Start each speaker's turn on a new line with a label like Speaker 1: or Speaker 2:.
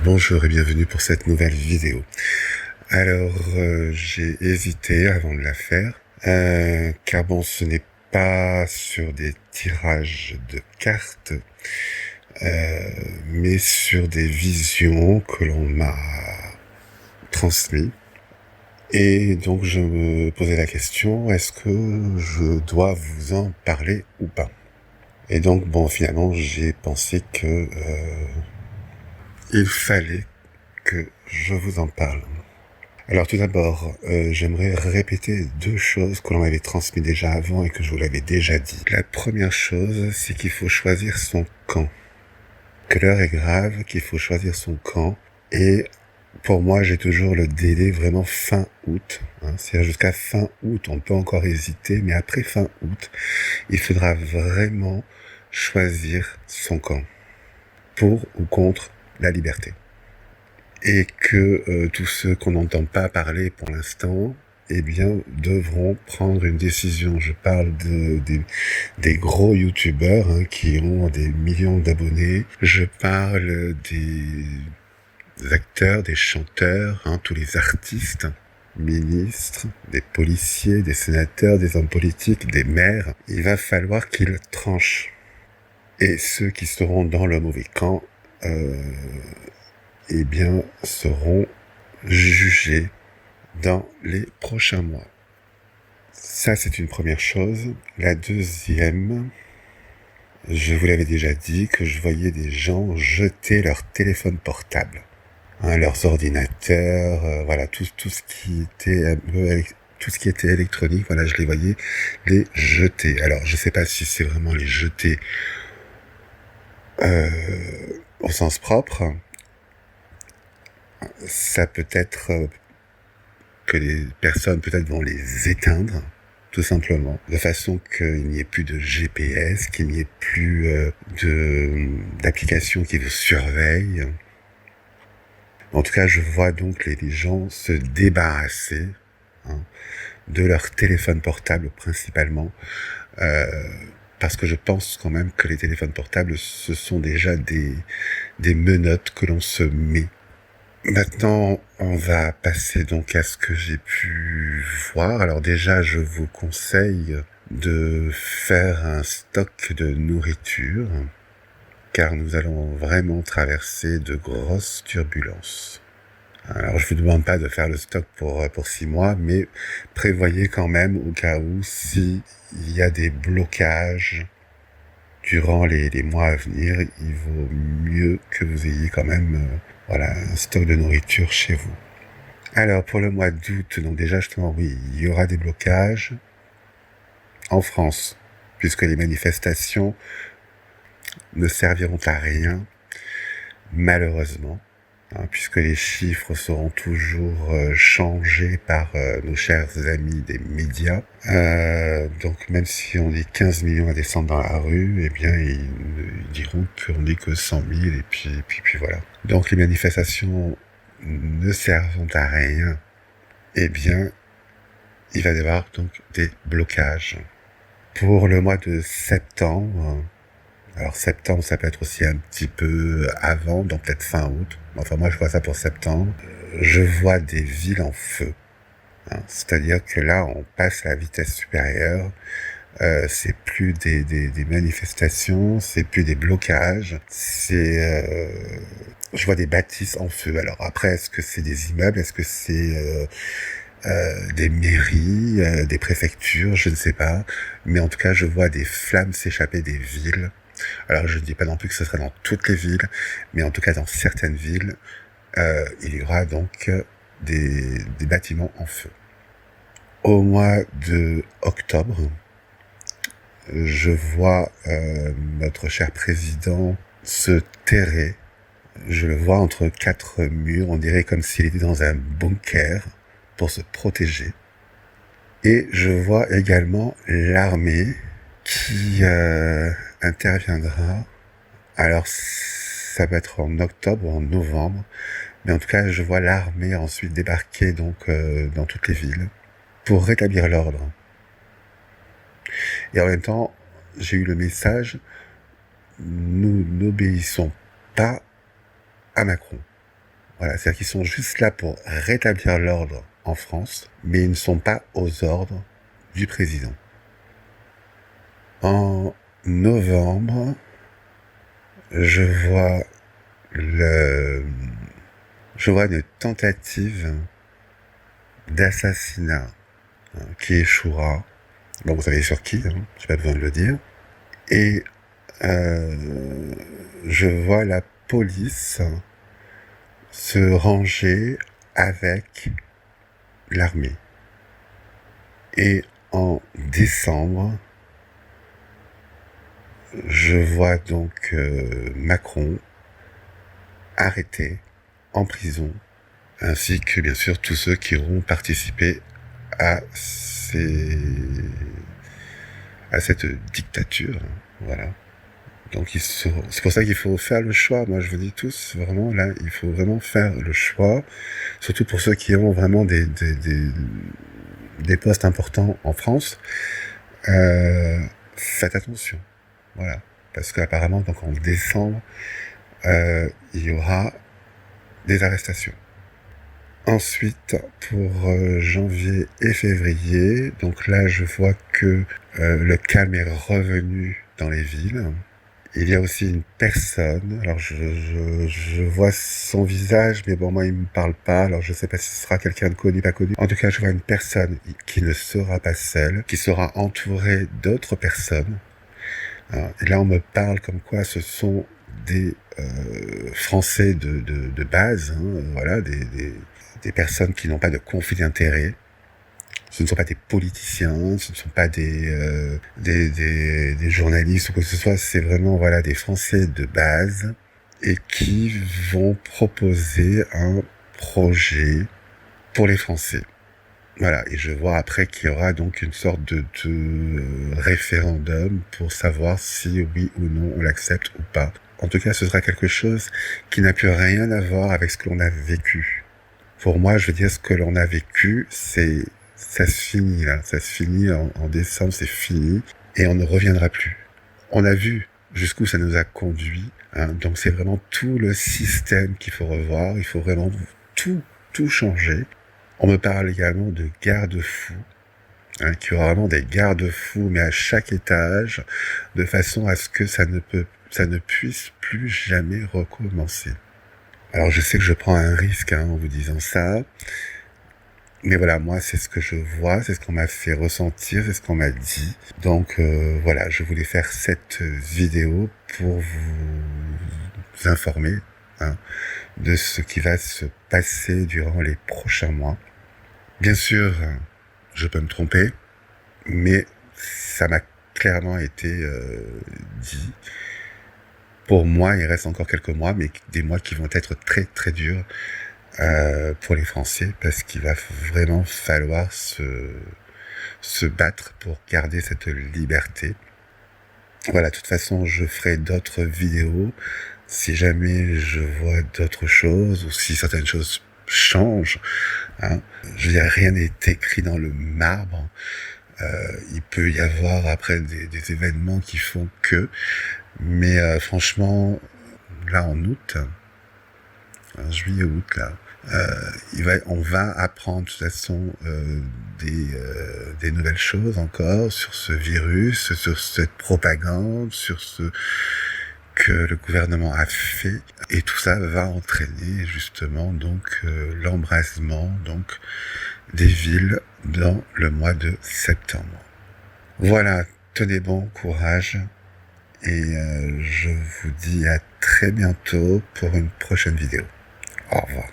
Speaker 1: Bonjour et bienvenue pour cette nouvelle vidéo. Alors, j'ai hésité avant de la faire, car bon, ce n'est pas sur des tirages de cartes, mais sur des visions que l'on m'a transmises. Et donc, je me posais la question, est-ce que je dois vous en parler ou pas? Et donc, bon, finalement, j'ai pensé que il fallait que je vous en parle. Alors tout d'abord, j'aimerais répéter deux choses que l'on m'avait transmises déjà avant et que je vous l'avais déjà dit. La première chose, c'est qu'il faut choisir son camp. Que l'heure est grave, qu'il faut choisir son camp. Et pour moi, j'ai toujours le délai vraiment fin août. C'est-à-dire jusqu'à fin août, on peut encore hésiter, mais après fin août, il faudra vraiment choisir son camp. Pour ou contre la liberté. Et que tous ceux qu'on n'entend pas parler pour l'instant, eh bien, devront prendre une décision. Je parle des gros youtubeurs qui ont des millions d'abonnés. Je parle des acteurs, des chanteurs, tous les artistes, ministres, des policiers, des sénateurs, des hommes politiques, des maires. Il va falloir qu'ils tranchent. Et ceux qui seront dans le mauvais camp, eh bien, seront jugés dans les prochains mois. Ça, c'est une première chose. La deuxième, je vous l'avais déjà dit que je voyais des gens jeter leur téléphone portable, leurs ordinateurs, voilà, tout ce qui était tout ce qui était électronique, voilà, je les voyais les jeter. Alors, je sais pas si c'est vraiment les jeter au sens propre. Ça peut être que les personnes peut-être vont les éteindre, tout simplement, de façon qu'il n'y ait plus de GPS, qu'il n'y ait plus d'applications qui vous surveillent. En tout cas, je vois donc les gens se débarrasser de leur téléphone portable principalement, parce que je pense quand même que les téléphones portables, ce sont déjà des menottes que l'on se met. Maintenant, on va passer donc à ce que j'ai pu voir. Alors déjà, je vous conseille de faire un stock de nourriture, car nous allons vraiment traverser de grosses turbulences. Alors je vous demande pas de faire le stock pour 6 mois, mais prévoyez quand même au cas où s'il y a des blocages durant les mois à venir, il vaut mieux que vous ayez quand même un stock de nourriture chez vous. Alors pour le mois d'août, donc déjà justement oui, il y aura des blocages en France, puisque les manifestations ne serviront à rien, malheureusement, puisque les chiffres seront toujours changés par nos chers amis des médias. Donc même si on est 15 millions à descendre dans la rue, eh bien ils diront qu'on n'est que 100 000 et puis voilà. Donc les manifestations ne servant à rien, eh bien il va y avoir donc des blocages. Pour le mois de septembre, alors septembre, ça peut être aussi un petit peu avant, donc peut-être fin août. Enfin moi je vois ça pour septembre. Je vois des villes en feu. C'est-à-dire que là on passe à la vitesse supérieure. C'est plus des manifestations, c'est plus des blocages. Je vois des bâtisses en feu. Alors après, est-ce que c'est des immeubles? Est-ce que c'est des mairies, des préfectures? Je ne sais pas. Mais en tout cas, je vois des flammes s'échapper des villes. Alors je ne dis pas non plus que ce sera dans toutes les villes, mais en tout cas dans certaines villes, il y aura donc des bâtiments en feu. Au mois de octobre, je vois notre cher président se terrer. Je le vois entre 4 murs, on dirait comme s'il était dans un bunker pour se protéger. Et je vois également l'armée qui interviendra. Alors, ça va être en octobre ou en novembre. Mais en tout cas, je vois l'armée ensuite débarquer donc dans toutes les villes pour rétablir l'ordre. Et en même temps, j'ai eu le message, nous n'obéissons pas à Macron. Voilà, c'est-à-dire qu'ils sont juste là pour rétablir l'ordre en France, mais ils ne sont pas aux ordres du président. En novembre, je vois une tentative d'assassinat qui échouera. Bon, vous savez sur qui, j'ai pas besoin de le dire. Et je vois la police se ranger avec l'armée. Et en décembre, je vois donc Macron arrêté en prison, ainsi que bien sûr tous ceux qui auront participé à cette dictature. Voilà. Donc c'est pour ça qu'il faut faire le choix. Moi je vous dis tous, vraiment là, il faut vraiment faire le choix, surtout pour ceux qui ont vraiment des postes importants en France. Faites attention. Voilà. Parce qu'apparemment, donc en décembre, il y aura des arrestations. Ensuite, pour janvier et février, donc là, je vois que le calme est revenu dans les villes. Il y a aussi une personne, alors je vois son visage, mais bon, moi, il me parle pas, alors je sais pas si ce sera quelqu'un de connu, pas connu. En tout cas, je vois une personne qui ne sera pas seule, qui sera entourée d'autres personnes. Et là, on me parle comme quoi ce sont des Français de base, voilà, des personnes qui n'ont pas de conflit d'intérêt. Ce ne sont pas des politiciens, ce ne sont pas des journalistes ou quoi que ce soit. C'est vraiment voilà des Français de base et qui vont proposer un projet pour les Français. Voilà, et je vois après qu'il y aura donc une sorte de référendum pour savoir si oui ou non on l'accepte ou pas. En tout cas, ce sera quelque chose qui n'a plus rien à voir avec ce que l'on a vécu. Pour moi, je veux dire, ce que l'on a vécu, ça se finit là, ça se finit en décembre, c'est fini, et on ne reviendra plus. On a vu jusqu'où ça nous a conduit, donc c'est vraiment tout le système qu'il faut revoir, il faut vraiment tout changer. On me parle également de garde-fous, qu'il y aura vraiment des garde-fous, mais à chaque étage, de façon à ce que ça ne puisse plus jamais recommencer. Alors je sais que je prends un risque en vous disant ça, mais voilà, moi c'est ce que je vois, c'est ce qu'on m'a fait ressentir, c'est ce qu'on m'a dit. Donc voilà, je voulais faire cette vidéo pour vous informer de ce qui va se passer durant les prochains mois. Bien sûr, je peux me tromper, mais ça m'a clairement été dit. Pour moi, il reste encore quelques mois, mais des mois qui vont être très très durs pour les Français, parce qu'il va vraiment falloir se battre pour garder cette liberté. Voilà, de toute façon, je ferai d'autres vidéos si jamais je vois d'autres choses ou si certaines choses changent. Je veux dire, rien n'est écrit dans le marbre. Il peut y avoir après des événements qui font que, mais franchement, là en août, juillet-août, là, on va apprendre de toute façon des nouvelles choses encore sur ce virus, sur cette propagande, sur ce que le gouvernement a fait, et tout ça va entraîner justement donc l'embrasement donc des villes dans le mois de septembre. Voilà, tenez bon courage et je vous dis à très bientôt pour une prochaine vidéo. Au revoir.